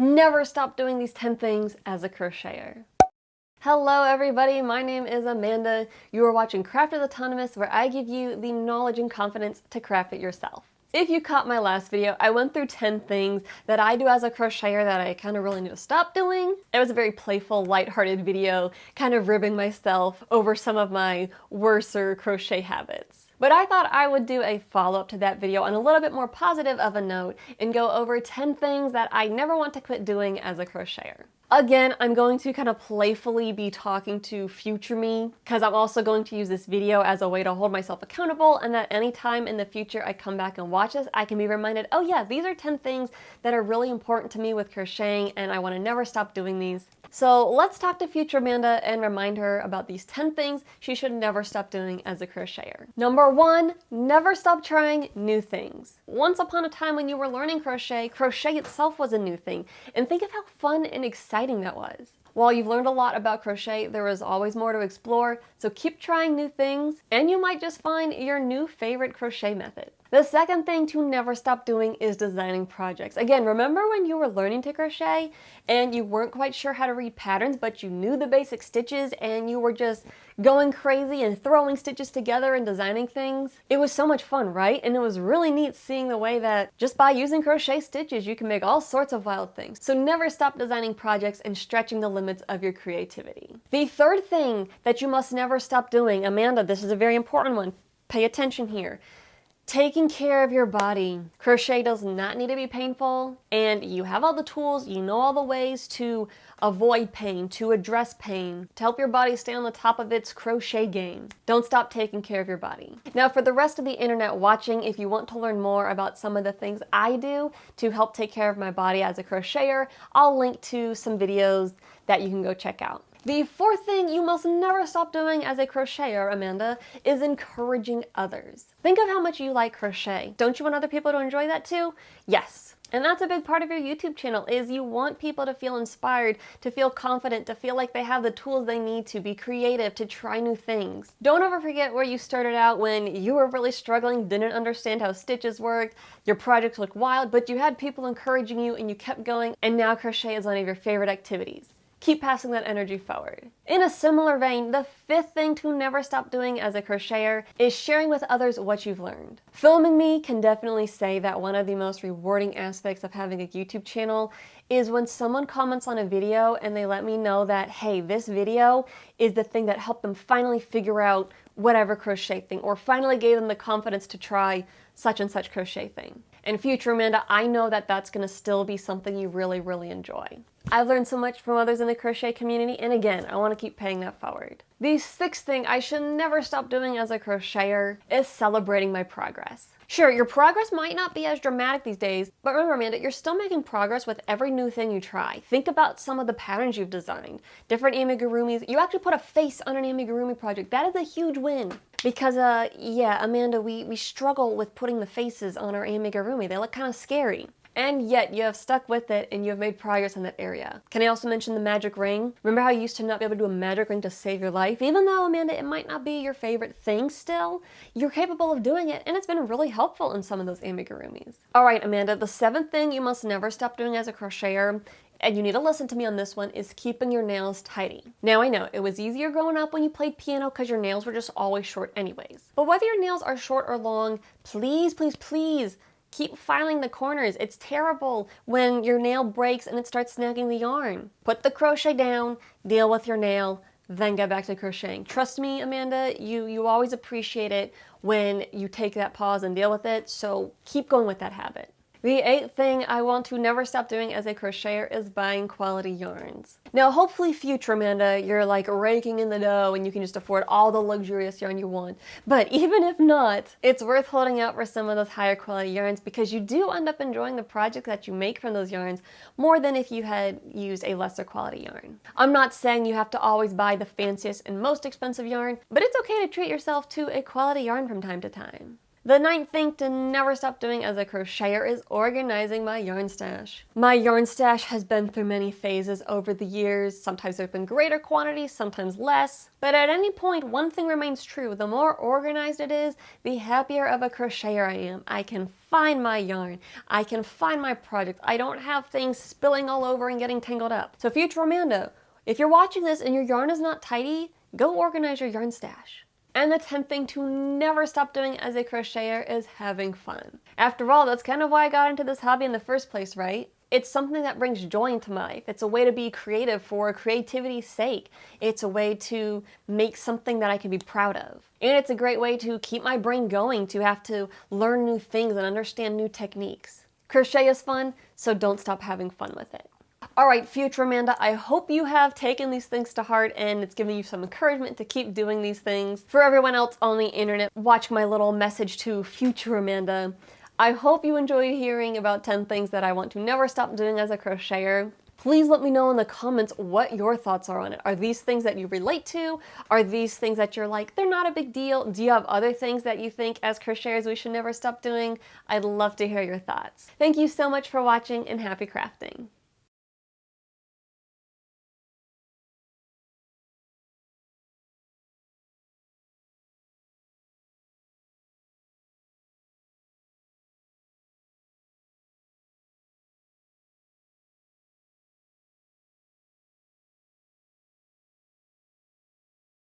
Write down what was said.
Never stop doing these 10 things as a crocheter. Hello everybody, my name is Amanda. You are watching Craft with Autonomous, where I give you the knowledge and confidence to craft it yourself. If you caught my last video, I went through 10 things that I do as a crocheter that I kind of really need to stop doing. It was a very playful, lighthearted video, kind of ribbing myself over some of my worser crochet habits. But I thought I would do a follow-up to that video on a little bit more positive of a note and go over 10 things that I never want to quit doing as a crocheter. Again, I'm going to kind of playfully be talking to future me, because I'm also going to use this video as a way to hold myself accountable, and that anytime in the future I come back and watch this, I can be reminded, oh yeah, these are 10 things that are really important to me with crocheting, and I want to never stop doing these. So let's talk to future Amanda and remind her about these 10 things she should never stop doing as a crocheter. Number 1, never stop trying new things. Once upon a time when you were learning crochet, crochet itself was a new thing, and think of how fun and exciting that was. While you've learned a lot about crochet, there is always more to explore, so keep trying new things, and you might just find your new favorite crochet method. The second thing to never stop doing is designing projects. Again, remember when you were learning to crochet and you weren't quite sure how to read patterns, but you knew the basic stitches and you were just going crazy and throwing stitches together and designing things? It was so much fun, right? And it was really neat seeing the way that just by using crochet stitches, you can make all sorts of wild things. So never stop designing projects and stretching the limits of your creativity. The third thing that you must never stop doing, Amanda, this is a very important one. Pay attention here. Taking care of your body. Crochet does not need to be painful, and you have all the tools, you know all the ways to avoid pain, to address pain, to help your body stay on the top of its crochet game. Don't stop taking care of your body. Now for the rest of the internet watching, if you want to learn more about some of the things I do to help take care of my body as a crocheter, I'll link to some videos that you can go check out. The fourth thing you must never stop doing as a crocheter, Amanda, is encouraging others. Think of how much you like crochet. Don't you want other people to enjoy that too? Yes. And that's a big part of your YouTube channel, is you want people to feel inspired, to feel confident, to feel like they have the tools they need to be creative, to try new things. Don't ever forget where you started out when you were really struggling, didn't understand how stitches worked, your projects looked wild, but you had people encouraging you and you kept going, and now crochet is one of your favorite activities. Keep passing that energy forward. In a similar vein, the fifth thing to never stop doing as a crocheter is sharing with others what you've learned. Filming me can definitely say that one of the most rewarding aspects of having a YouTube channel is when someone comments on a video and they let me know that, hey, this video is the thing that helped them finally figure out whatever crochet thing, or finally gave them the confidence to try such and such crochet thing. And future Amanda, I know that that's going to still be something you really, really enjoy. I've learned so much from others in the crochet community, and again, I want to keep paying that forward. The sixth thing I should never stop doing as a crocheter is celebrating my progress. Sure, your progress might not be as dramatic these days, but remember, Amanda, you're still making progress with every new thing you try. Think about some of the patterns you've designed, different amigurumis. You actually put a face on an amigurumi project. That is a huge win. Because, yeah, Amanda, we struggle with putting the faces on our amigurumi. They look kind of scary. And yet you have stuck with it and you have made progress in that area. Can I also mention the magic ring? Remember how you used to not be able to do a magic ring to save your life? Even though, Amanda, it might not be your favorite thing still, you're capable of doing it, and it's been really helpful in some of those amigurumis. All right, Amanda, the seventh thing you must never stop doing as a crocheter, and you need to listen to me on this one, is keeping your nails tidy. Now I know, it was easier growing up when you played piano because your nails were just always short anyways. But whether your nails are short or long, please, please, please, keep filing the corners. It's terrible when your nail breaks and it starts snagging the yarn. Put the crochet down, deal with your nail, then get back to crocheting. Trust me, Amanda, you always appreciate it when you take that pause and deal with it, so keep going with that habit. The eighth thing I want to never stop doing as a crocheter is buying quality yarns. Now hopefully future Amanda, you're like raking in the dough and you can just afford all the luxurious yarn you want. But even if not, it's worth holding out for some of those higher quality yarns, because you do end up enjoying the project that you make from those yarns more than if you had used a lesser quality yarn. I'm not saying you have to always buy the fanciest and most expensive yarn, but it's okay to treat yourself to a quality yarn from time to time. The ninth thing to never stop doing as a crocheter is organizing my yarn stash. My yarn stash has been through many phases over the years. Sometimes there have been greater quantities, sometimes less. But at any point, one thing remains true. The more organized it is, the happier of a crocheter I am. I can find my yarn. I can find my project. I don't have things spilling all over and getting tangled up. So future Amanda, if you're watching this and your yarn is not tidy, go organize your yarn stash. And the 10th thing to never stop doing as a crocheter is having fun. After all, that's kind of why I got into this hobby in the first place, right? It's something that brings joy into my life. It's a way to be creative for creativity's sake. It's a way to make something that I can be proud of. And it's a great way to keep my brain going, to have to learn new things and understand new techniques. Crochet is fun, so don't stop having fun with it. Alright, future Amanda, I hope you have taken these things to heart and it's given you some encouragement to keep doing these things. For everyone else on the internet, watch my little message to future Amanda. I hope you enjoyed hearing about 10 things that I want to never stop doing as a crocheter. Please let me know in the comments what your thoughts are on it. Are these things that you relate to? Are these things that you're like, they're not a big deal? Do you have other things that you think as crocheters we should never stop doing? I'd love to hear your thoughts. Thank you so much for watching and happy crafting.